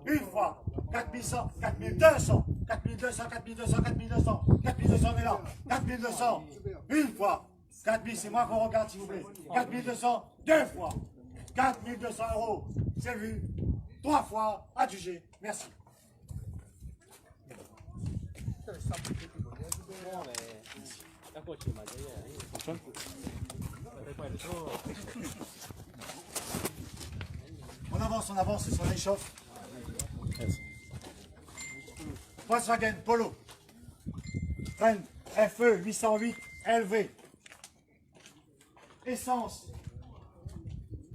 une fois, 4100, 4200, 4200, 4200, 4200, 4200 on est là, 4200, une fois, 4000, c'est moi qu'on regarde s'il vous plaît, 4200, deux fois, 4200 €, c'est vu, trois fois, adjugé, merci. On avance, et ça réchauffe. Volkswagen Polo, frein FE 808 LV, essence,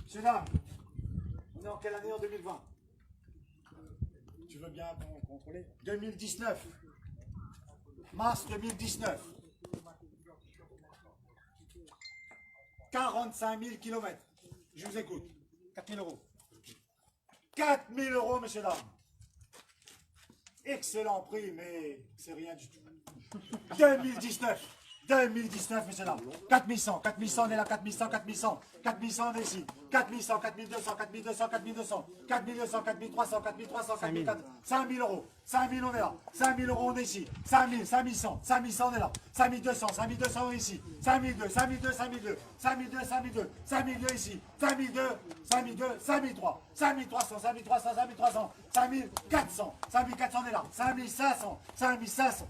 monsieur dame, on est en quelle année en 2020? Tu veux bien contrôler? 2019, mars 2019, 45 000 km, je vous écoute, 4 000 €. 4 000 €, messieurs, dames. Excellent prix, mais c'est rien du tout. 2019, messieurs, dames. 4100, 4100, on est là, 4100, 4100. 4100, on est ici. 4100, 4200, 4200, 4200. 4200, 4300, 4300, 4400. 5000 €. 5000, on est là. 5000 €, on est ici. 5000, 5100, 5100, on est là. 5200, 5200, on est ici. 5002, 5002, 5002. 5002, 5002. 5002 ici. 5002, 5002, 5003. 5300, 5300, 5300. 5400, 5400, on est là. 5500, 5500.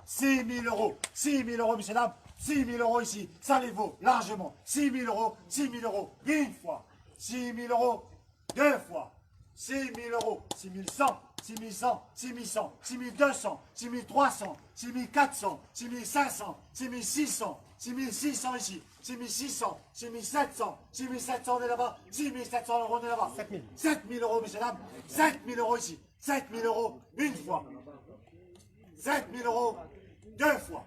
6000 €. 6000 €, messieurs, dames. 6 000 € ici, ça les vaut largement. 6 000 €, 6 000 €, une fois. 6 000 €, deux fois. 6 000 €, 6 100, 6 100, 6 100, 6 200, 6 300, 6 400, 6 500, 6 600, 6 600 ici, 6 600, 6 700, 6 700 on est là-bas, 6 700 € on est là-bas. 7 000 €, messieurs, dames. 7 000 € ici, 7 000 € une fois. 7 000 € deux fois.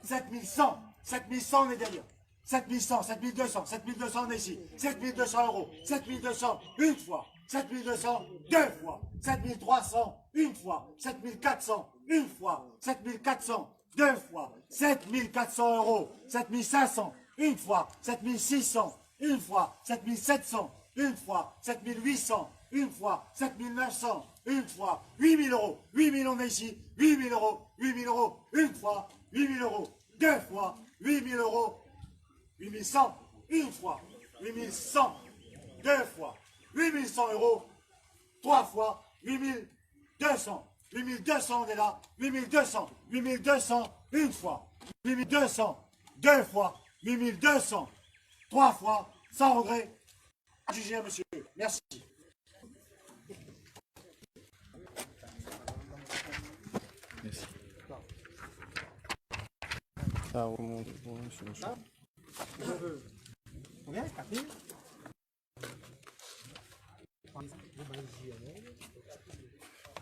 7100, 7100 on est derrière. 7100, 7200, 7200 on est ici. 7200 €, 7200 une fois. 7200 deux fois. 7300 une fois. 7400 une fois. 7400 deux fois. 7400 €, 7500 une fois. 7600 une fois. 7700 une fois. 7800 une fois. 7900 une fois. 8000 €, 8000 on est ici. 8000 €, 8000 € une fois. 8000 € deux fois. 8000 €, 8100 une fois. 8100 deux fois. 8100 € trois fois. 8200. 8200 on est là. 8200. 8200 une fois. 8200 deux fois. 8200 trois fois. Sans regret. Jugé, monsieur. Merci. Merci. Ça remonte. Combien? 4 000?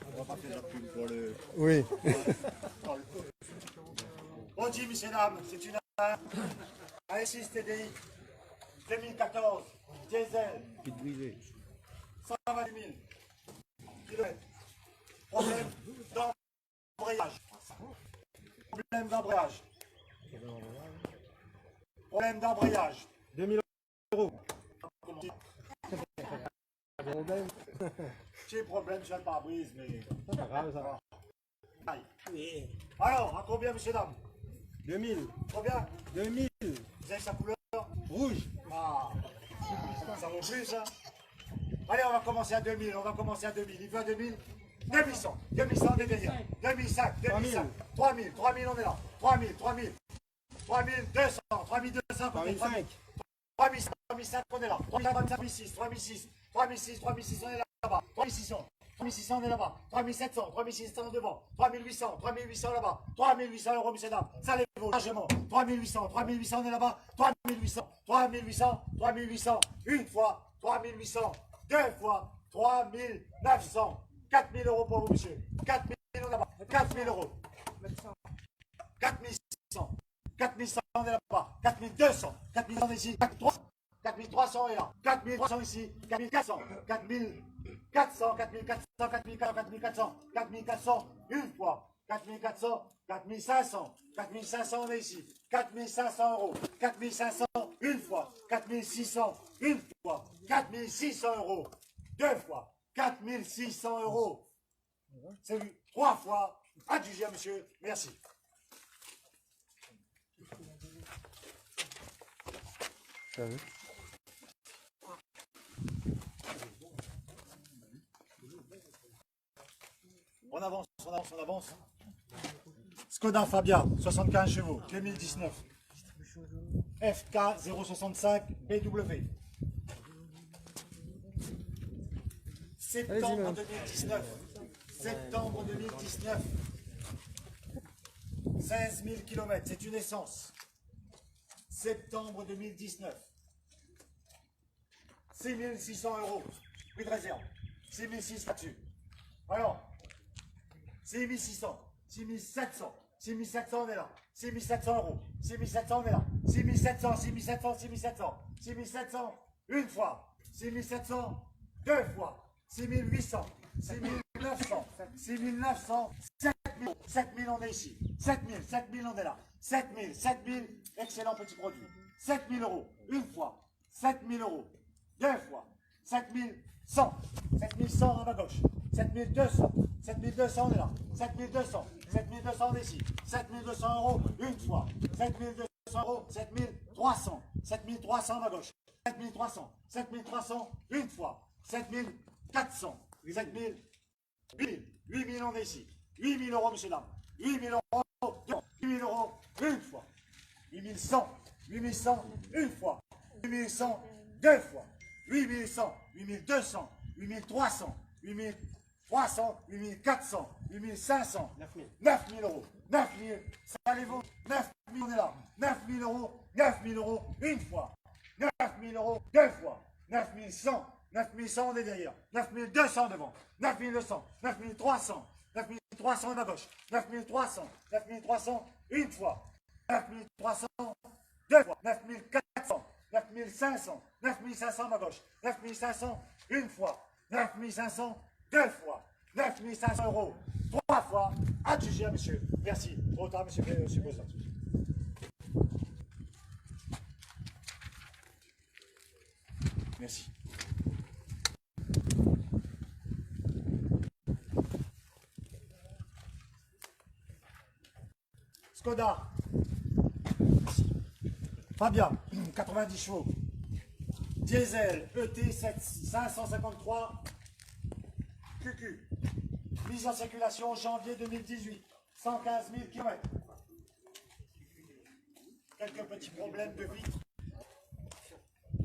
On va pas faire la pub pour le... Oui. On dit, messieurs, dames, c'est une A6 TDI 2014, diesel, 128 000 km. Problème d'embrayage. Problème d'embrayage. Problème d'embrayage. 2000 €. Petit problème sur le pare-brise, mais... C'est pas grave, ça va. Aïe. Alors, à combien, messieurs, dames? 2000. Combien? 2000. Vous avez sa couleur? Rouge. Ah, ça vaut plus, hein. Allez, on va commencer à 2000, on va commencer à 2000. Il veut à 2000? 2100, 2100 on est derrière. 2005, 2005, 3000, 3000 on est là. 3000, 3000, 3200, 3200, 3005. 3000, 3005 on est là. 3006, 3006, 3006, 3006 on est là-bas. 3600, 3600 on est là-bas. 3700, 3600 devant. 3800, 3800 là-bas. 3800 €, messieurs, dames. Ça les vaut largement. 3800, 3800 on est là-bas. 3800, 3800, 3800 une fois. 3800 deux fois. 3900. 4000 € pour vous, monsieur. 4000 € là-bas. 4000 €. 4600. 4100 on est là-bas. 4200. 4200 ici. 4300 est là. 4300 ici. 4400. 4400. 4400. 4400. 4400 une fois. 4400. 4500. 4500 on est ici. 4500 €. 4500 une fois. 4600 une fois. 4600 € deux fois. 4600 euros. C'est vu 3 fois. Adjugé à monsieur. Merci. T'as vu? On avance, on avance, on avance. Skoda Fabia, 75 chevaux, 2019. FK 065 BW. Septembre 2019. Septembre 2019. 16 000 km, c'est une essence. Septembre 2019. 6 600 euros. Prix de réserve. 6 600 là-dessus. Alors, 6 600, 6 700, 6 700 on est là. 6 700 euros. 6 700 on est là. 6 700, 6 700, 6 700. 6 700 une fois. 6 700 deux fois. 6 800. 6 900. 6 900. 7 000. 7 000 on est ici. 7 000. 7 000 on est là. 7 000. 7 000. Excellent petit produit. 7 000 euros. Une fois. 7 000 euros. Deux fois. 7 100. 7 100 à ma gauche. 7 200. 7 200 on est là. 7 200. 7 200 on est ici. 7 200 euros une fois. 7 200 euros. 7 300. 7 300 à ma gauche. 7 300. 7 300 une fois. 7 400. 7 000. 8 000 on est ici. 8 000 euros, monsieur dames. 8 000 euros. 8 000 euros une fois. 8 100. 8 100 une fois. 8 100 deux fois. 8 100. 8 200. 8 300. 8 300. 8 400. 8 500. 9 000 euros. 9 000. Ça allez-vous. 9 000 on est là. 9 000 euros. 9 000 euros une fois. 9 000 euros deux fois. 9 100. 9 100 on est derrière. 9 200 devant. 9 200. 9 300. 9 300 à ma gauche. 9 300. 9 300 une fois. 9 300 deux fois. 9 400. 9 500. 9 500 à ma gauche. 9 500 une fois. 9 500 deux fois. 9 500 euros trois fois. Adjugé à monsieur. Merci. Trop tard, monsieur le président. Merci. Skoda. Fabia, 90 chevaux. Diesel, ET 553 QQ. Mise en circulation janvier 2018. 115 000 km. Quelques petits problèmes de vitre.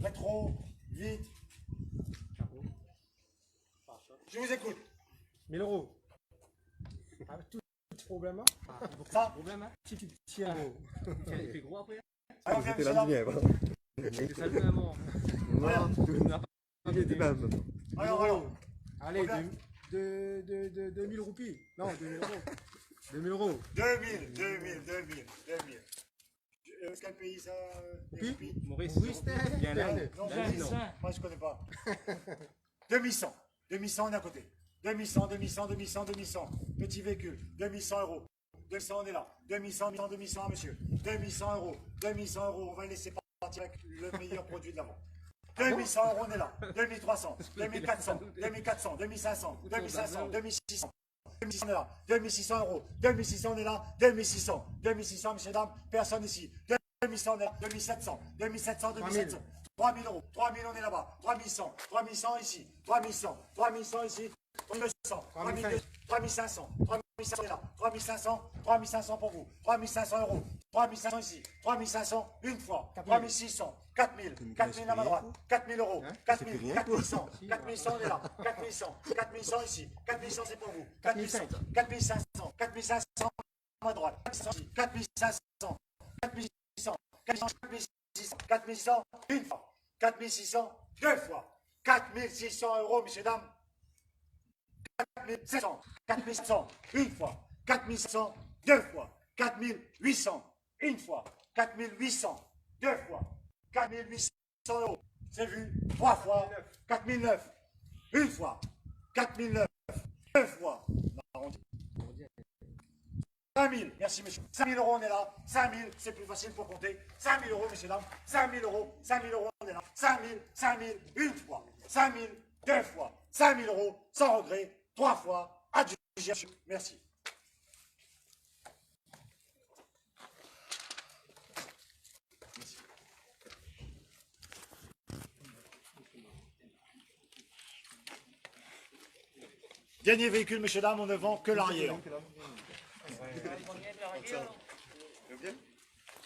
Rétro, vitre. Je vous écoute. 1000 euros. Tout problème. Ça, Problème, hein? Si tu tiens. Il fait gros après. alors viens, C'était monsieur, la là. lumière. C'est ça le maman. Il était même. Alors. Allez, Regarde. 2000 roupies. Non, 2000 euros. 2000 euros. 2000. Quel pays ça Roupies Maurice. Il y a un Non, Là, non, ça. moi je connais pas. 2100. 2100 on est à côté. 2100. Petit véhicule. 2100 euros. 200 on est là. 2100 monsieur. 2100 euros. 2100 euros. On va laisser partir avec le meilleur produit de l'avant. 2100 euros on est là. 2300. 2400. 2400. 2500. 2500. 2600. 2600 on est là. 2600 euros. 2600 on est là. 2600. 2600 messieurs dames. Personne ici. 2100 on est là. 2700. 2700. 2700. 3000 euros. 3000 on est là-bas. 3100. 3100 ici. 3100. 3100 ici. 3200. 3500. 3500 on est là. 3500. 3500 pour vous. 3500 euros. 3500 ici. 3500 une fois. 3600. 4000. 4000 à ma droite. 4000 euros. 4000. 4100. 4100 on est là. 4100. 4100 ici. 4100 c'est pour vous. 4100. 4500. 4500 à ma droite. 4500. 4600. 4600. 4600 une fois. 4600 deux fois. 4600 euros, messieurs, dames. 4700. 4700 une fois. 4700 deux fois. 4800 une fois. 4800 deux fois. 4800 euros. C'est vu trois fois. 4009 une fois. 4009 deux fois. 5000, merci monsieur. 5000 euros, on est là. 5000, c'est plus facile pour compter. 5000 euros, messieurs, dames. 5000 euros, on est là. 5000, une fois. 5000, deux fois. 5 000 euros, sans regret, 3 fois, adjugé. Merci. Dernier véhicule, messieurs, dames, on ne vend que l'arrière.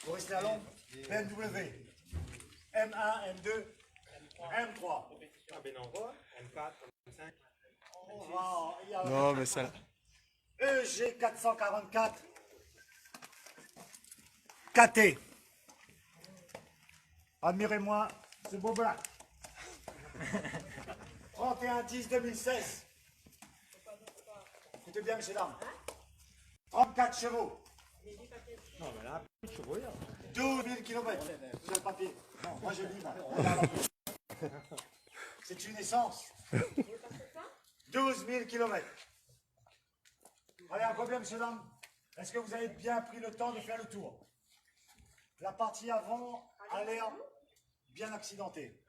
Vous restez à l'ombre. BMW. M1, M2, M3. Non, mais ça. EG 444. KT. Admirez-moi ce beau black. 31-10 2016. Écoutez bien, messieurs, dames. 34 chevaux. 12 000 km. Vous avez le papier? Non, moi je lis. Moi. C'est une essence. 12 000 km. Allez, un problème, messieurs, dames. Est-ce que vous avez bien pris le temps de faire le tour? La partie avant a l'air bien accidentée.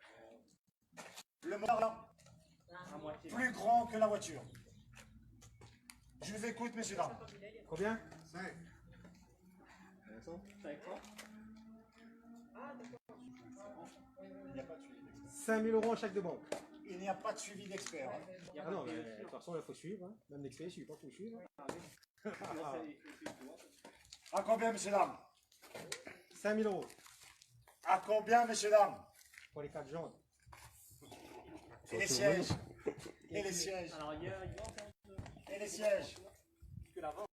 Le moteur plus grand que la voiture. Je vous écoute, messieurs, dames. Combien? 5 000 euros en chaque de banque. Il n'y a pas de suivi d'expert. Hein. Ah non, mais de toute façon, il faut suivre. Hein. Même l'expert, il ne suit pas, il faut suivre. À combien, messieurs, dames? 5 000 euros À combien, messieurs, dames? pour les 4 jantes. Et les sièges? Et les sièges? Et les sièges?